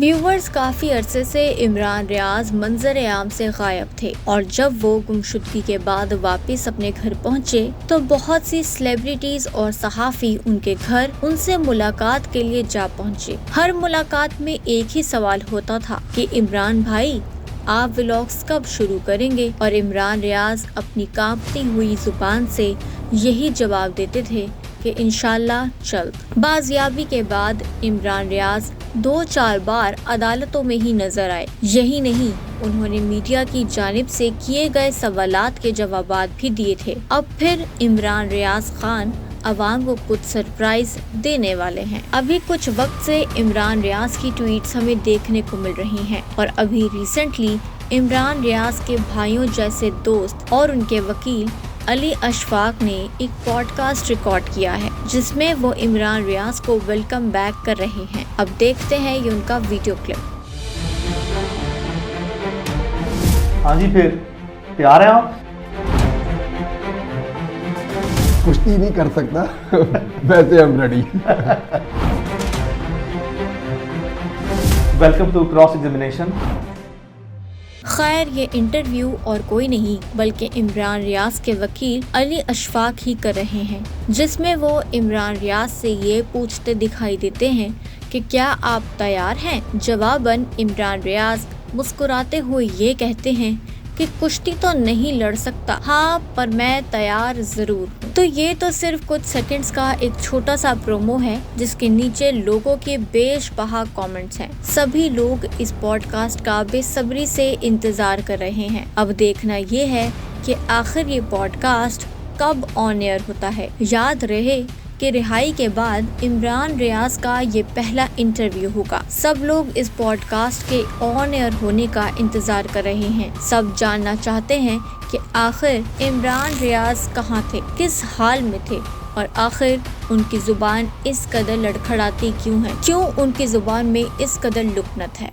Viewers काफी अरसे से इमरान रियाज मंजर आम से गायब थे और जब वो गुमशुदगी के बाद वापस अपने घर पहुंचे तो बहुत सी सेलिब्रिटीज और सहाफी उनके घर उनसे मुलाकात के लिए जा पहुंचे। हर मुलाकात में एक ही सवाल होता था कि इमरान भाई आप व्लॉग्स कब शुरू करेंगे, और इमरान रियाज अपनी कांपती हुई जुबान से यही जवाब देते थे कि इंशाल्लाह जल्द। बाजियाबी के बाद इमरान रियाज 2-4 बार अदालतों में ही नजर आए। यही नहीं, उन्होंने मीडिया की जानिब से किए गए सवालात के जवाबात भी दिए थे। अब फिर इमरान रियाज खान अवाम को कुछ सरप्राइज देने वाले हैं। अभी कुछ वक्त से इमरान रियाज की ट्वीट्स हमें देखने को मिल रही हैं और अभी रिसेंटली इमरान रियाज के भाइयों जैसे दोस्त और उनके वकील अली अशफाक ने एक पॉडकास्ट रिकॉर्ड किया है जिसमें वो इमरान रियाज को वेलकम बैक कर रहे हैं। अब देखते हैं ये उनका वीडियो क्लिप। हाँ जी, फिर तैयार हैं आप? कुश्ती नहीं कर सकता वैसे हम ready. Welcome to cross examination. खैर, ये इंटरव्यू और कोई नहीं बल्कि इमरान रियाज के वकील अली अशफाक ही कर रहे हैं, जिसमें वो इमरान रियाज से ये पूछते दिखाई देते हैं कि क्या आप तैयार हैं। जवाबन इमरान रियाज मुस्कुराते हुए ये कहते हैं कि कुश्ती तो नहीं लड़ सकता, हाँ पर मैं तैयार जरूर हूँ। तो ये तो सिर्फ कुछ सेकंड्स का एक छोटा सा प्रोमो है जिसके नीचे लोगों के बेशबहा कमेंट्स हैं। सभी लोग इस पॉडकास्ट का बेसब्री से इंतजार कर रहे हैं। अब देखना ये है कि आखिर ये पॉडकास्ट कब ऑन एयर होता है। याद रहे कि रिहाई के बाद इमरान रियाज का ये पहला इंटरव्यू होगा। सब लोग इस पॉडकास्ट के ऑन एयर होने का इंतजार कर रहे हैं। सब जानना चाहते हैं कि आखिर इमरान रियाज कहाँ थे, किस हाल में थे और आखिर उनकी जुबान इस कदर लड़खड़ाती क्यों है, क्यों उनकी जुबान में इस कदर लुकनत है।